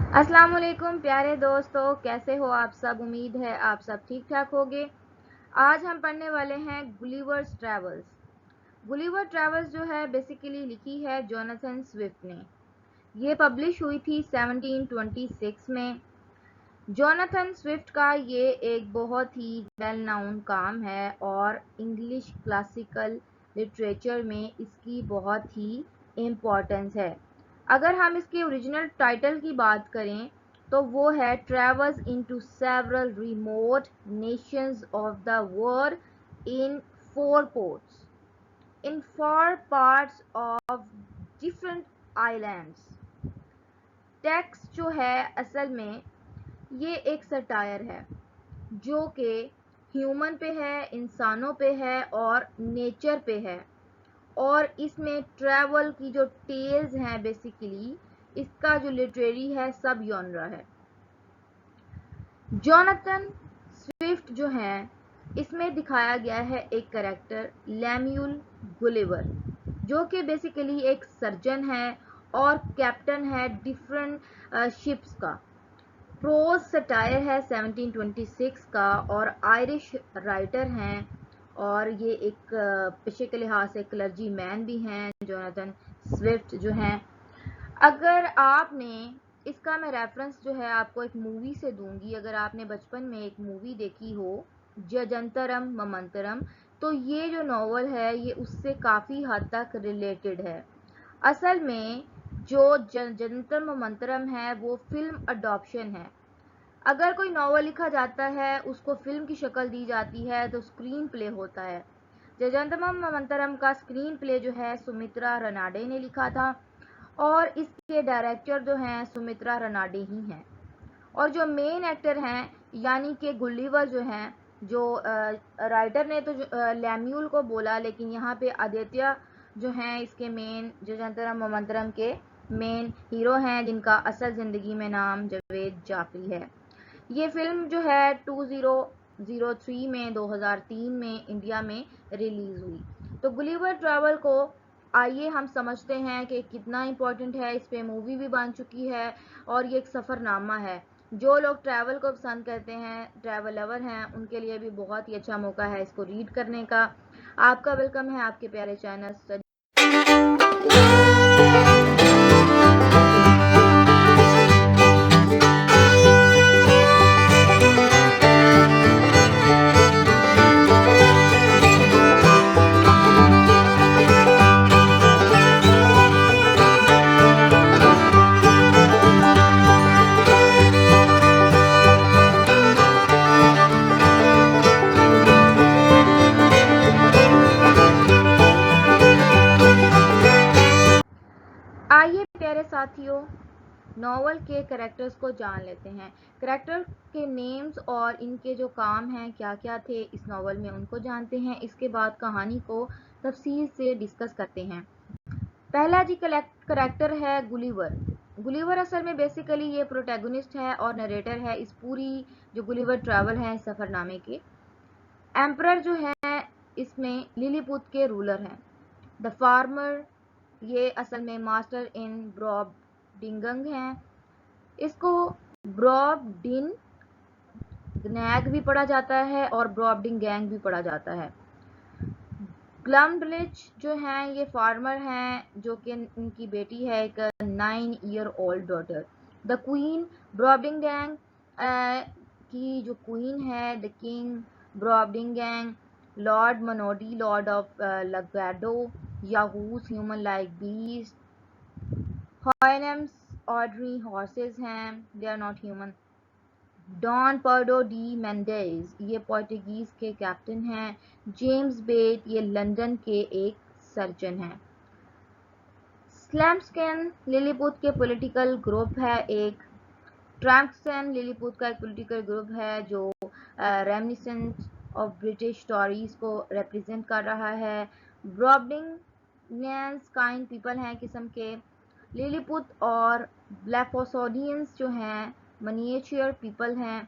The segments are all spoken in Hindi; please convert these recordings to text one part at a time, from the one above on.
अस्सलाम वालेकुम प्यारे दोस्तों, कैसे हो आप सब। उम्मीद है आप सब ठीक ठाक होंगे। आज हम पढ़ने वाले हैं गुलिवर्स ट्रैवल्स। गुलिवर ट्रैवल्स जो है बेसिकली लिखी है जोनाथन स्विफ्ट ने। ये पब्लिश हुई थी 1726 में। जोनाथन स्विफ्ट का ये एक बहुत ही वेल नाउन काम है और इंग्लिश क्लासिकल लिटरेचर में इसकी बहुत ही इम्पोर्टेंस है। अगर हम इसके ओरिजिनल टाइटल की बात करें तो वो है travels into several remote Nations of the world in four ports in four parts of different islands. Text जो है असल में ये एक सटायर है जो कि ह्यूमन पे है, इंसानों पे है और नेचर पे है। और इसमें ट्रैवल की जो टेल्स हैं बेसिकली इसका जो लिटरेरी है सब जॉनरा है। जोनाथन स्विफ्ट जो है इसमें दिखाया गया है एक करेक्टर लैम्यूल गुलिवर जो कि बेसिकली एक सर्जन है और कैप्टन है डिफरेंट शिप्स का। प्रोज सटायर है 1726 का और आयरिश राइटर हैं और ये एक पेशे के लिहाज से क्लर्जी मैन भी हैं जोनाथन स्विफ्ट जो हैं। अगर आपने इसका मैं रेफरेंस जो है आपको एक मूवी से दूंगी। अगर आपने बचपन में एक मूवी देखी हो जजंतरम ममंतरम तो ये जो नॉवल है ये उससे काफ़ी हद तक रिलेटेड है। असल में जो जजंतरम ममंतरम है वो फिल्म अडॉप्शन है। अगर कोई नॉवल लिखा जाता है उसको फिल्म की शक्ल दी जाती है तो स्क्रीन प्ले होता है। जजंतरम ममंतरम का स्क्रीन प्ले जो है सुमित्रा रनाडे ने लिखा था और इसके डायरेक्टर जो हैं सुमित्रा रनाडे ही हैं। और जो मेन एक्टर हैं यानी कि गुलिवर जो हैं, जो राइटर ने तो लैम्यूल को बोला लेकिन यहाँ पे आदित्य जो हैं इसके मेन जजंतरम ममंतरम के मेन हीरो हैं जिनका असल ज़िंदगी में नाम जावेद जाफरी है। ये फिल्म जो है 2003 में 2003 में इंडिया में रिलीज़ हुई। तो गुलिवर ट्रैवल को आइए हम समझते हैं कि कितना इम्पोर्टेंट है। इस पे मूवी भी बन चुकी है और ये एक सफ़रनामा है। जो लोग ट्रैवल को पसंद करते हैं, ट्रैवल लवर हैं, उनके लिए भी बहुत ही अच्छा मौका है इसको रीड करने का। आपका वेलकम है आपके प्यारे चैनल स्टडी। आइए प्यारे साथियों नॉवल के कैरेक्टर्स को जान लेते हैं। कैरेक्टर के नेम्स और इनके जो काम हैं क्या क्या थे इस नॉवल में उनको जानते हैं। इसके बाद कहानी को तफसील से डिस्कस करते हैं। पहला जी कैरेक्टर है गुलिवर। गुलिवर असल में बेसिकली ये प्रोटैगनिस्ट है और नरेटर है इस पूरी जो गुलिवर ट्रैवल है सफ़रनामे के। एम्परर जो है इसमें लिलीपुट के रूलर हैं। द फार्मर ये असल में मास्टर इन ब्रॉबडिंगंग हैं। इसको ब्रॉबडिन गैंग भी पढ़ा जाता है और ब्रॉबडिंग गैंग भी पढ़ा जाता है। ग्लमब्लिच जो हैं ये फार्मर हैं जो कि उनकी बेटी है एक 9 year old daughter. The queen Brobdingnag की जो क्वीन है the king Brobdingnag lord Munodi lord of Lagado Yahoos human like beast Houyhnhnms are the horses हैं they are not human. Don पर्डो डी मेंडेज ये पोर्टुगीज के कैप्टन हैं। जेम्स बेट ये लंदन के एक सर्जन हैं। स्लैम्स्कन लिलीपुट के पॉलिटिकल ग्रुप है एक। ट्रैम्पसन लिलीपुट का एक पॉलिटिकल ग्रुप है जो रेमिनिसेंट ऑफ ब्रिटिश टॉरीज को रिप्रेजेंट कर रहा है। ब्रॉबडिंगियंस काइंड पीपल हैं किस्म के। लिलीपुट और ब्लैफोसोडियंस जो हैं मनिएचर पीपल हैं।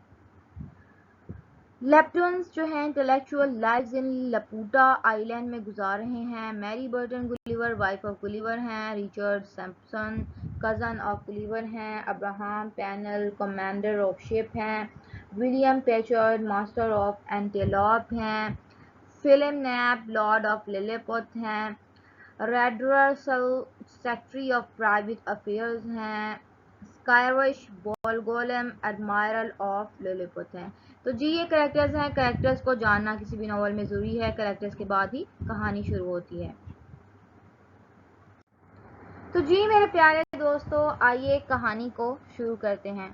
लेप्टन्स जो हैं intellectual lives in Laputa island में गुजार रहे हैं। Mary Burton Gulliver wife of Gulliver हैं। Richard Sampson cousin of Gulliver हैं। Abraham Pannell commander of ship हैं। William Prichard master of Antelope हैं। Flimnap lord of Lilliput हैं। Reldresal secretary of private affairs हैं। Skyresh Bolgolam admiral of Lilliput हैं। तो जी ये कैरेक्टर्स हैं। कैरेक्टर्स को जानना किसी भी नॉवल में ज़रूरी है। कैरेक्टर्स के बाद ही कहानी शुरू होती है। तो जी मेरे प्यारे दोस्तों, आइए कहानी को शुरू करते हैं।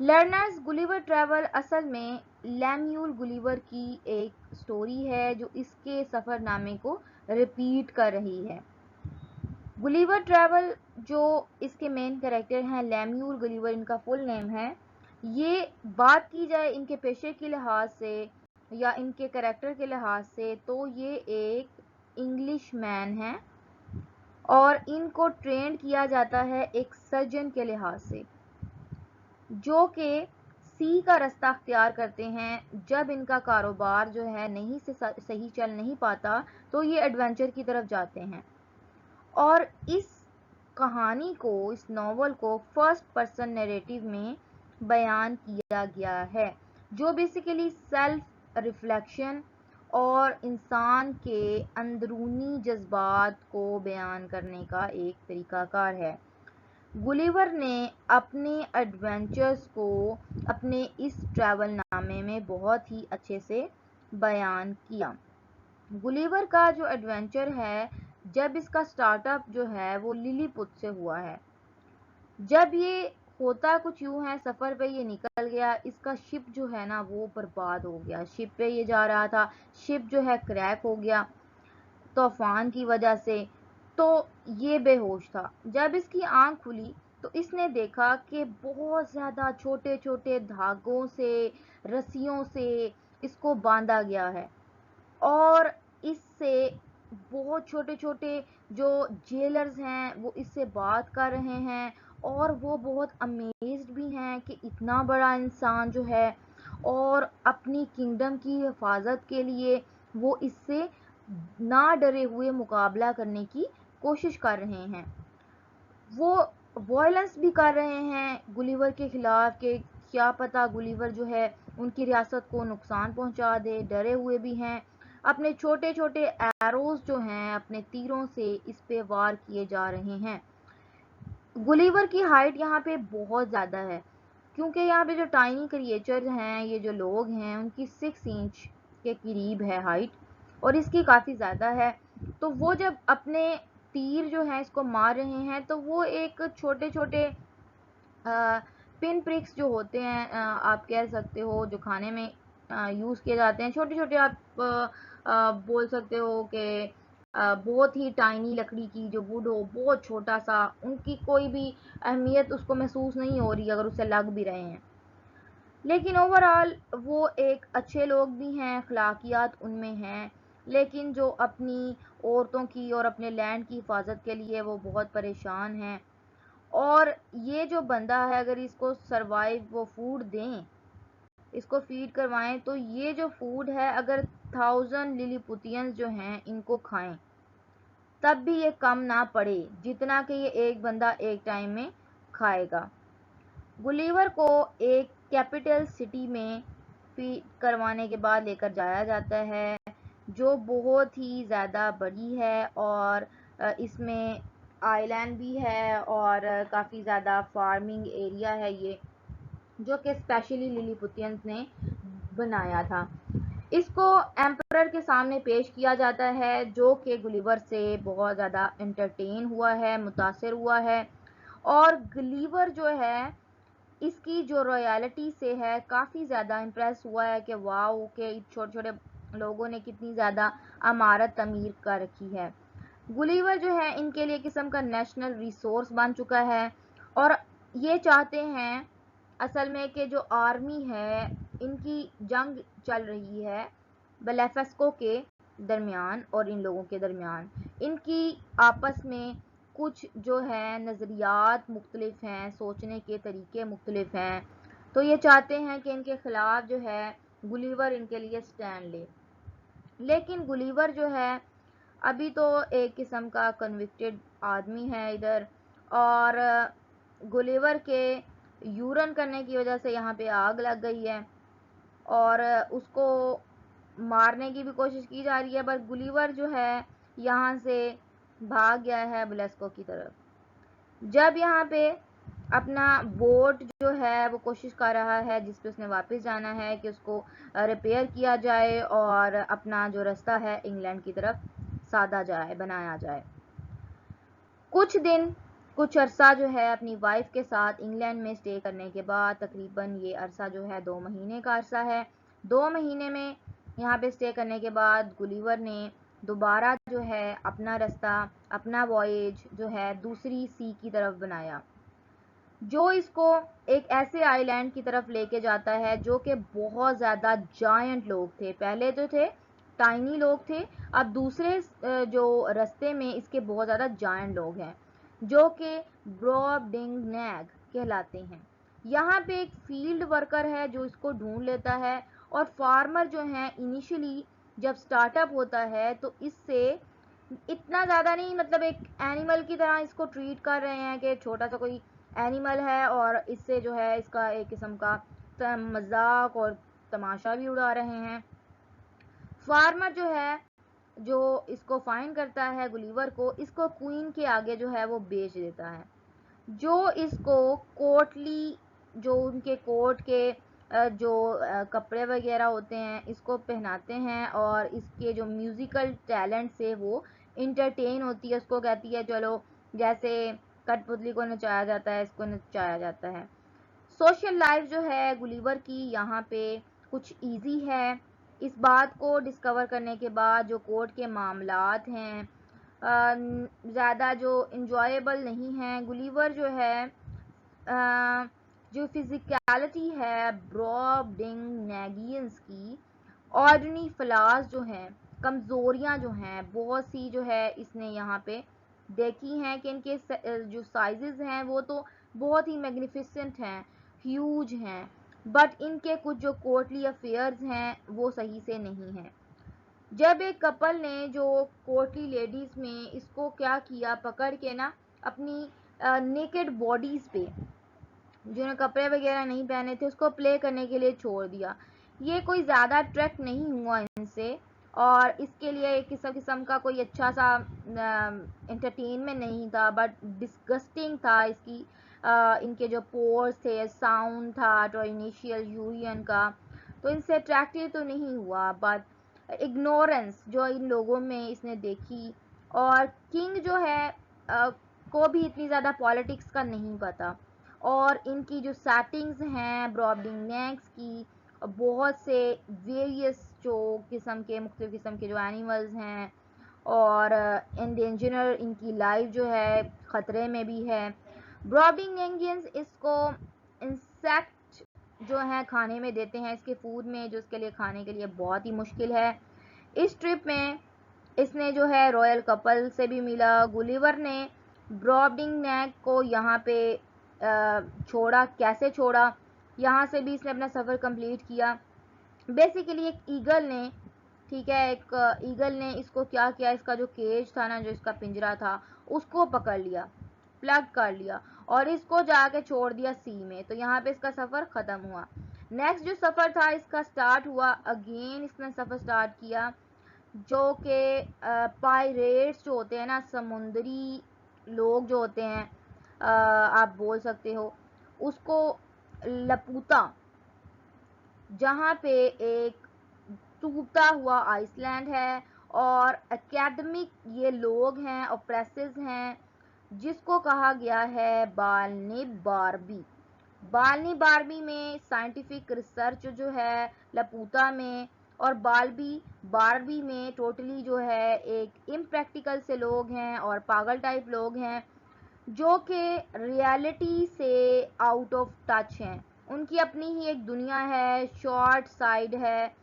लर्नर्स गुलिवर ट्रैवल असल में लैम्यूल गुलिवर की एक स्टोरी है जो इसके सफ़रनामे को रिपीट कर रही है। गुलिवर ट्रैवल जो इसके मेन कैरेक्टर हैं लैम्यूल गुलिवर, इनका फुल नेम है। ये बात की जाए इनके पेशे के लिहाज से या इनके कैरेक्टर के लिहाज से तो ये एक इंग्लिश मैन है और इनको ट्रेन किया जाता है एक सर्जन के लिहाज से, जो कि सी का रास्ता अख्तियार करते हैं। जब इनका कारोबार जो है नहीं से सही चल नहीं पाता तो ये एडवेंचर की तरफ जाते हैं। और इस कहानी को, इस नॉवल को फर्स्ट पर्सन नैरेटिव में बयान किया गया है, जो बेसिकली सेल्फ रिफ्लेक्शन और इंसान के अंदरूनी जज्बात को बयान करने का एक तरीकाकार है। गुलिवर ने अपने एडवेंचर्स को अपने इस ट्रैवल नामे में बहुत ही अच्छे से बयान किया। गुलिवर का जो एडवेंचर है, जब इसका स्टार्टअप जो है वो लिलीपुट से हुआ है। जब ये होता कुछ यूं है, सफ़र पे ये निकल गया, इसका शिप जो है ना वो बर्बाद हो गया। शिप पे ये जा रहा था, शिप जो है क्रैक हो गया तूफान की वजह से, तो ये बेहोश था। जब इसकी आंख खुली तो इसने देखा कि बहुत ज़्यादा छोटे छोटे धागों से, रस्सियों से इसको बांधा गया है और इससे बहुत छोटे छोटे जो जेलर्स हैं वो इससे बात कर रहे हैं और वो बहुत अमेज्ड भी हैं कि इतना बड़ा इंसान जो है और अपनी किंगडम की हिफाजत के लिए वो इससे ना डरे हुए मुकाबला करने की कोशिश कर रहे हैं। वो वायलेंस भी कर रहे हैं गुलिवर के खिलाफ कि क्या पता गुलिवर जो है उनकी रियासत को नुकसान पहुंचा दे। डरे हुए भी हैं। अपने छोटे छोटे एरोज जो हैं, अपने तीरों से इस पे वार किए जा रहे हैं। गुलिवर की हाइट यहाँ पे बहुत ज़्यादा है, क्योंकि यहाँ पे जो टाइनी क्रिएचर हैं, ये जो लोग हैं, उनकी 6 इंच के करीब है हाइट और इसकी काफ़ी ज़्यादा है। तो वो जब अपने तीर जो हैं इसको मार रहे हैं तो वो एक छोटे छोटे पिन प्रिक्स जो होते हैं, आप कह सकते हो जो खाने में यूज़ किए जाते हैं, छोटे छोटे आप बोल सकते हो कि बहुत ही टाइनी लकड़ी की जो वुड हो, बहुत छोटा सा, उनकी कोई भी अहमियत उसको महसूस नहीं हो रही अगर उससे लग भी रहे हैं। लेकिन ओवरऑल वो एक अच्छे लोग भी हैं, अखलाकियात उनमें हैं, लेकिन जो अपनी औरतों की और अपने लैंड की हिफाजत के लिए वो बहुत परेशान हैं। और ये जो बंदा है, अगर इसको सरवाइव वो फूड दें, इसको फीड करवाएं, तो ये जो फूड है अगर 1000 लिलीपुतियंस जो हैं इनको खाएं तब भी ये कम ना पड़े जितना कि ये एक बंदा एक टाइम में खाएगा। गुलिवर को एक कैपिटल सिटी में फीड करवाने के बाद लेकर जाया जाता है, जो बहुत ही ज़्यादा बड़ी है और इसमें आइलैंड भी है और काफ़ी ज़्यादा फार्मिंग एरिया है ये, जो कि स्पेशली लिलीपुतियंस ने बनाया था। इसको एम्परर के सामने पेश किया जाता है, जो कि गुलिवर से बहुत ज़्यादा इंटरटेन हुआ है, मुतासिर हुआ है। और गुलिवर जो है इसकी जो रॉयल्टी से है काफ़ी ज़्यादा इम्प्रेस हुआ है कि वाओ के छोटे छोटे लोगों ने कितनी ज़्यादा अमारत तमीर कर रखी है। गुलिवर जो है इनके लिए किस्म का नेशनल रिसोर्स बन चुका है और ये चाहते हैं असल में कि जो आर्मी है, इनकी जंग चल रही है बेलेफेस्को के दरमियान और इन लोगों के दरमियान, इनकी आपस में कुछ जो है नज़रियात मुख्तलिफ हैं, सोचने के तरीके मुख्तलिफ हैं। तो ये चाहते हैं कि इनके ख़िलाफ़ जो है गुलिवर इनके लिए स्टैंड ले। लेकिन गुलिवर जो है अभी तो एक किस्म का कन्विक्टेड आदमी है इधर, और गुलिवर के यूरन करने की वजह से यहाँ पे आग लग गई है और उसको मारने की भी कोशिश की जा रही है, पर गुलिवर जो है यहाँ से भाग गया है ब्लेस्को की तरफ। जब यहाँ पे अपना बोट जो है वो कोशिश कर रहा है जिस पे उसने वापस जाना है कि उसको रिपेयर किया जाए और अपना जो रास्ता है इंग्लैंड की तरफ साधा जाए, बनाया जाए। कुछ दिन, कुछ अरसा जो है अपनी वाइफ के साथ इंग्लैंड में स्टे करने के बाद, तकरीबन ये अरसा जो है 2 महीने का अरसा है। 2 महीने में यहाँ पे स्टे करने के बाद गुलिवर ने दोबारा जो है अपना रास्ता, अपना वॉयेज जो है दूसरी सी की तरफ बनाया, जो इसको एक ऐसे आइलैंड की तरफ लेके जाता है जो कि बहुत ज़्यादा जायंट लोग थे। पहले तो थे टाइनी लोग थे, अब दूसरे जो रास्ते में इसके बहुत ज़्यादा जायंट लोग हैं जो कि ब्रॉबडिंगनैग कहलाते हैं। यहाँ पे एक फील्ड वर्कर है जो इसको ढूंढ लेता है, और फार्मर जो हैं इनिशियली जब स्टार्टअप होता है तो इससे इतना ज़्यादा नहीं, मतलब एक एनिमल की तरह इसको ट्रीट कर रहे हैं कि छोटा सा कोई एनिमल है, और इससे जो है इसका एक किस्म का मजाक और तमाशा भी उड़ा रहे हैं। फार्मर जो है, जो इसको फाइन करता है गुलिवर को, इसको क्वीन के आगे जो है वो बेच देता है, जो इसको कोटली, जो उनके कोट के जो कपड़े वगैरह होते हैं इसको पहनाते हैं, और इसके जो म्यूज़िकल टैलेंट से वो इंटरटेन होती है, उसको कहती है चलो जैसे कठपुतली को नचाया जाता है इसको नचाया जाता है। सोशल लाइफ जो है गुलिवर की यहाँ पे कुछ इजी है। इस बात को डिस्कवर करने के बाद जो कोर्ट के मामलात हैं ज़्यादा जो इंजॉयबल नहीं हैं। गुलिवर जो है जो फिजिकलिटी है ब्रॉबडिंगनैगियंस की, ऑर्डिनरी फ्लास जो हैं, कमज़ोरियाँ जो हैं बहुत सी जो है इसने यहाँ पे देखी हैं कि इनके जो साइजेस हैं वो तो बहुत ही मैग्निफिसेंट हैं, ह्यूज हैं, बट इनके कुछ जो कोर्टली अफेयर्स हैं वो सही से नहीं हैं। जब एक कपल ने जो कोर्टली लेडीज़ में इसको क्या किया, पकड़ के ना अपनी नेकेड बॉडीज़ पे, जिन्होंने कपड़े वगैरह नहीं पहने थे, उसको प्ले करने के लिए छोड़ दिया। ये कोई ज़्यादा अट्रैक्ट नहीं हुआ इनसे, और इसके लिए एक किस्म का कोई अच्छा सा एंटरटेनमेंट नहीं था, बट डिस्गस्टिंग था इसकी इनके जो पोर्स थे, साउंड था तो इनिशियल यूरियन का, तो इनसे अट्रैक्टिव तो नहीं हुआ, बट इग्नोरेंस जो इन लोगों में इसने देखी। और किंग जो है को भी इतनी ज़्यादा पॉलिटिक्स का नहीं पता, और इनकी जो सेटिंग्स हैं ब्रॉबडिंगनैग्स की, बहुत से वेरियस जो किस्म के मुख्तलिफ किस्म के जो एनिमल्स हैं, और इंडेंजर इनकी लाइफ जो है ख़तरे में भी है। ब्रॉबडिंगनैगियंस इसको इंसेक्ट जो है खाने में देते हैं, इसके फूड में, जो इसके लिए खाने के लिए बहुत ही मुश्किल है। इस ट्रिप में इसने जो है रॉयल कपल से भी मिला। गुलिवर ने ब्रॉबडिंगनैग को यहाँ पे छोड़ा, कैसे छोड़ा, यहाँ से भी इसने अपना सफ़र कंप्लीट किया। बेसिकली एक ईगल ने, ठीक है, एक ईगल ने इसको क्या किया, इसका जो केज था ना, जो इसका पिंजरा था, उसको पकड़ लिया, प्लग कर लिया, और इसको जाके छोड़ दिया सी में। तो यहाँ पे इसका सफ़र ख़त्म हुआ। नेक्स्ट जो सफ़र था इसका स्टार्ट हुआ, अगेन इसने सफ़र स्टार्ट किया, जो कि पायरेट्स जो होते हैं ना, समुद्री लोग जो होते हैं, आप बोल सकते हो उसको, लपूता, जहाँ पे एक टूटा हुआ आइसलैंड है, और एकेडमिक ये लोग हैं, ऑप्रेसिव हैं, जिसको कहा गया है बालनी बारबी। बालनी बारबी में साइंटिफिक रिसर्च जो है लपूता में, और बारबी में टोटली जो है एक इम्प्रैक्टिकल से लोग हैं और पागल टाइप लोग हैं, जो कि रियलिटी से आउट ऑफ टच हैं। उनकी अपनी ही एक दुनिया है, शॉर्ट साइड है,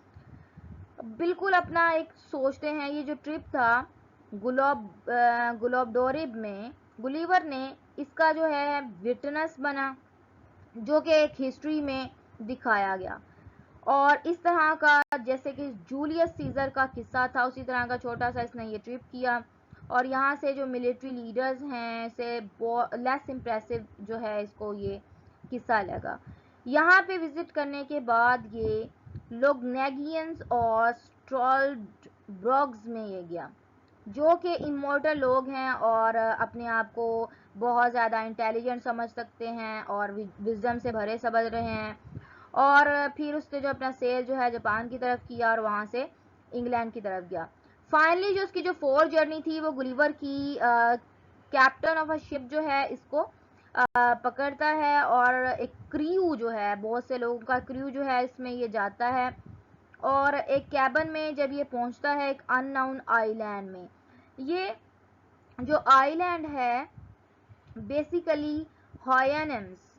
बिल्कुल अपना एक सोचते हैं। ये जो ट्रिप था गुलाबडोरिब में, गुलिवर ने इसका जो है विटनेस बना, जो कि एक हिस्ट्री में दिखाया गया। और इस तरह का जैसे कि जूलियस सीजर का किस्सा था उसी तरह का छोटा सा इसने ये ट्रिप किया, और यहाँ से जो मिलिट्री लीडर्स हैं से लेस इम्प्रेसिव जो है इसको ये किस्सा लगा। यहाँ पे विजिट करने के बाद ये लोग नेगियंस और स्ट्रॉल्ब्रॉग्स में ये गया, जो कि इमोर्टल लोग हैं और अपने आप को बहुत ज़्यादा इंटेलिजेंट समझ सकते हैं और विजडम से भरे समझ रहे हैं। और फिर उसने जो अपना सेल जो है जापान की तरफ किया और वहाँ से इंग्लैंड की तरफ गया। फाइनली जो उसकी जो 4 जर्नी थी वो गुलिवर की कैप्टन ऑफ अ शिप जो है इसको पकड़ता है, और एक क्रू जो है, बहुत से लोगों का क्रू जो है इसमें ये जाता है, और एक कैबन में जब ये पहुंचता है एक अननोन आइलैंड में। ये जो आइलैंड है बेसिकली हॉयनम्स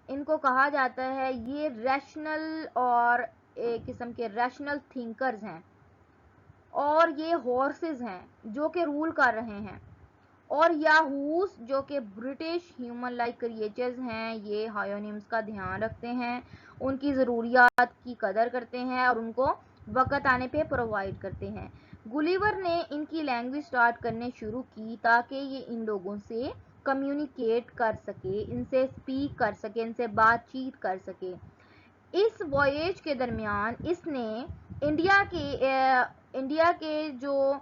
इनको कहा जाता है। ये रैशनल और एक किस्म के रैशनल थिंकर्स हैं, और ये हॉर्सेस हैं जो कि रूल कर रहे हैं, और याहूस जो कि ब्रिटिश ह्यूमन लाइक क्रिएचर्स हैं, ये हायोनिम्स का ध्यान रखते हैं, उनकी ज़रूरियात की कदर करते हैं और उनको वक़्त आने पे प्रोवाइड करते हैं। गुलिवर ने इनकी लैंग्वेज स्टार्ट करने शुरू की ताकि ये इन लोगों से कम्युनिकेट कर सके, इनसे स्पीक कर सके, इनसे बातचीत कर सके। इस वॉयेज के दरमियान इसने इंडिया के जो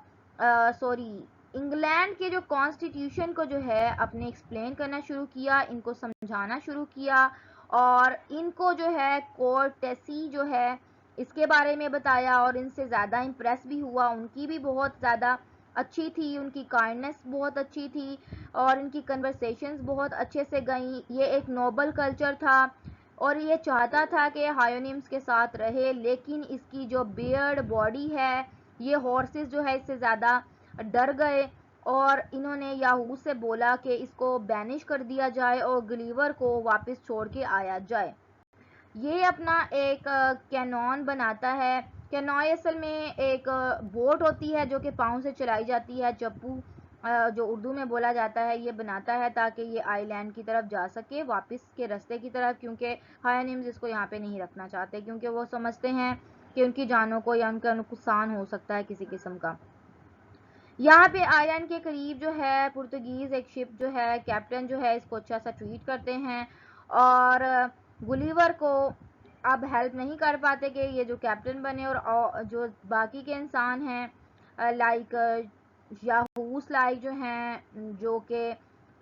सॉरी इंग्लैंड के जो कॉन्स्टिट्यूशन को जो है अपने एक्सप्लेन करना शुरू किया, इनको समझाना शुरू किया, और इनको जो है कोर्टेसी जो है इसके बारे में बताया, और इनसे ज़्यादा इम्प्रेस भी हुआ। उनकी भी बहुत ज़्यादा अच्छी थी, उनकी काइंडनेस बहुत अच्छी थी, और इनकी कन्वर्सेशंस बहुत अच्छे से गई। ये एक नोबल कल्चर था, और ये चाहता था कि हायोनिम्स के साथ रहे, लेकिन इसकी जो बियर्ड बॉडी है, ये हॉर्सेस जो है इससे ज़्यादा डर गए, और इन्होंने याहू से बोला कि इसको बैनिश कर दिया जाए और गुलिवर को वापस छोड़ के आया जाए। ये अपना एक कैनॉन बनाता है। कैनॉय असल में एक बोट होती है जो कि पाँव से चलाई जाती है, चप्पू जो उर्दू में बोला जाता है, ये बनाता है ताकि ये आइलैंड की तरफ जा सके वापस के रास्ते की तरफ, क्योंकि हायोनिम्स इसको यहाँ पे नहीं रखना चाहते, क्योंकि वो समझते हैं कि उनकी जानों को या उनका नुकसान हो सकता है किसी किस्म का। यहाँ पे आइलैंड के करीब जो है पुर्तगीज एक शिप जो है, कैप्टन जो है इसको अच्छा सा ट्रीट करते हैं, और गुलिवर को अब हेल्प नहीं कर पाते कि ये जो कैप्टन बने, और जो बाकी के इंसान हैं लाइक याहूस लाइक जो हैं, जो कि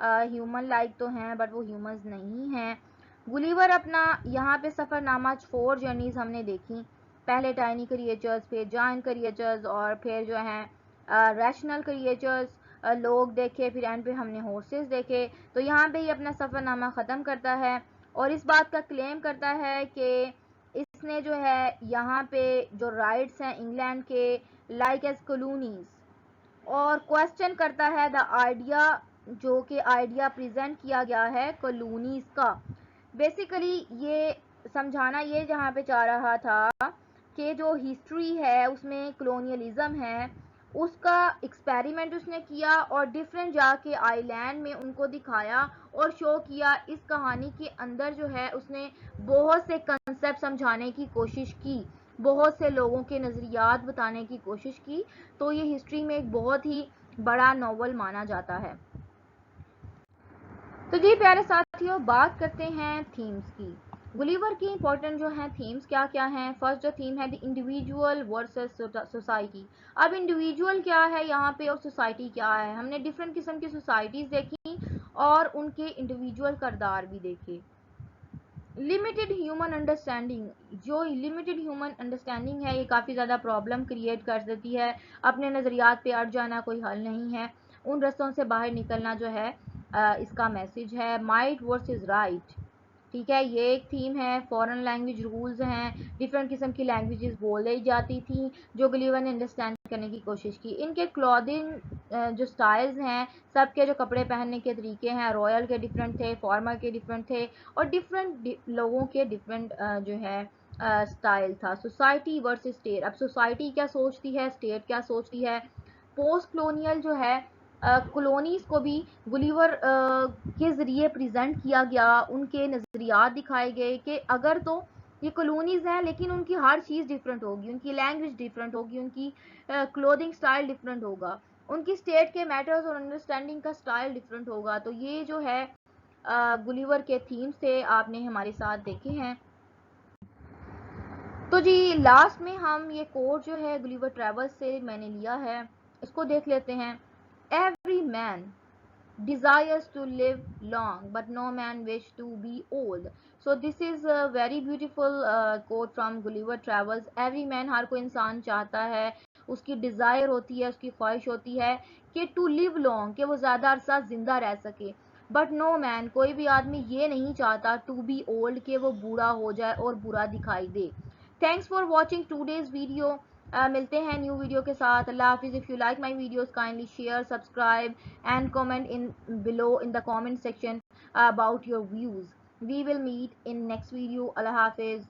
ह्यूमन लाइक तो हैं बट वो ह्यूमंस नहीं हैं। गुलिवर अपना यहाँ पे सफ़रनामा 4 जर्नीज हमने देखी, पहले टाइनी क्रिएचर्स, फिर जायंट क्रिएचर्स, और फिर जो हैं रैशनल क्रिएचर्स लोग देखे, फिर एंड पे हमने हॉर्सेस देखे। तो यहाँ पे ही अपना सफ़रनामा ख़त्म करता है और इस बात का क्लेम करता है कि इसने जो है यहाँ पे जो राइट्स हैं इंग्लैंड के लाइक एज कॉलोनीज, और क्वेश्चन करता है द आइडिया जो कि आइडिया प्रेजेंट किया गया है कॉलोनीज का। बेसिकली ये समझाना ये जहाँ पे चाह रहा था कि जो हिस्ट्री है उसमें कॉलोनियलिज्म है, उसका एक्सपेरिमेंट उसने किया और डिफरेंट जाके आइलैंड में उनको दिखाया और शो किया। इस कहानी के अंदर जो है उसने बहुत से कंसेप्ट समझाने की कोशिश की, बहुत से लोगों के नज़रियात बताने की कोशिश की, तो ये हिस्ट्री में एक बहुत ही बड़ा नॉवल माना जाता है। तो जी प्यारे साथियों, बात करते हैं थीम्स की। गुलिवर की इंपॉर्टेंट जो है थीम्स क्या क्या हैं। फर्स्ट जो थीम है द इंडिविजुअल वर्सेस सोसाइटी। अब इंडिविजुअल क्या है यहाँ पे और सोसाइटी क्या है, हमने डिफरेंट किस्म की सोसाइटीज़ देखी और उनके इंडिविजुअल किरदार भी देखे। लिमिटेड ह्यूमन अंडरस्टैंडिंग, जो लिमिटेड ह्यूमन अंडरस्टैंडिंग है ये काफ़ी ज़्यादा प्रॉब्लम क्रिएट कर देती है। अपने नज़रियात पे अड़ जाना कोई हल नहीं है, उन रस्तों से बाहर निकलना जो है इसका मैसेज है। माइट वर्सेस राइट, ठीक है, ये एक थीम है। फॉरेन लैंग्वेज रूल्स हैं, डिफरेंट किस्म की लैंग्वेजेस बोली जाती थी जो गुलिवर ने अंडरस्टैंड करने की कोशिश की। इनके क्लॉथिंग जो स्टाइल्स हैं, सबके जो कपड़े पहनने के तरीके हैं, रॉयल के डिफरेंट थे, फॉर्मल के डिफरेंट थे, और डिफरेंट लोगों के डिफरेंट जो है स्टाइल था। सोसाइटी वर्सेस स्टेट, अब सोसाइटी क्या सोचती है, स्टेट क्या सोचती है। पोस्ट कॉलोनियल जो है कॉलोनीज को भी गुलिवर के ज़रिए प्रेजेंट किया गया, उनके नज़रियात दिखाए गए कि अगर तो ये कॉलोनीज हैं, लेकिन उनकी हर चीज़ डिफरेंट होगी, उनकी लैंग्वेज डिफरेंट होगी, उनकी क्लोथिंग स्टाइल डिफरेंट होगा, उनकी स्टेट के मैटर्स और अंडरस्टैंडिंग का स्टाइल डिफरेंट होगा। तो ये जो है गुलिवर के थीम्स थे, आपने हमारे साथ देखे हैं। तो जी लास्ट में हम ये कोट जो है गुलिवर ट्रैवल्स से मैंने लिया है, इसको देख लेते हैं। Every man desires to live long but no man wish to be old. So this is a very beautiful quote from Gulliver Travels. Every man, हर कोई इंसान चाहता है, उसकी डिज़ायर होती है, उसकी ख्वाहिश होती है कि टू लिव लॉन्ग, कि वो ज़्यादा अरसा ज़िंदा रह सके। बट नो मैन, कोई भी आदमी ये नहीं चाहता टू बी ओल्ड, कि वो बूढ़ा हो जाए और बुरा दिखाई दे। Thanks for watching today's video. मिलते हैं न्यू वीडियो के साथ। अल्लाह हाफिज़। If you like my videos kindly share, subscribe and comment in below in the comment section about your views. We will meet in next video. Allah Hafiz.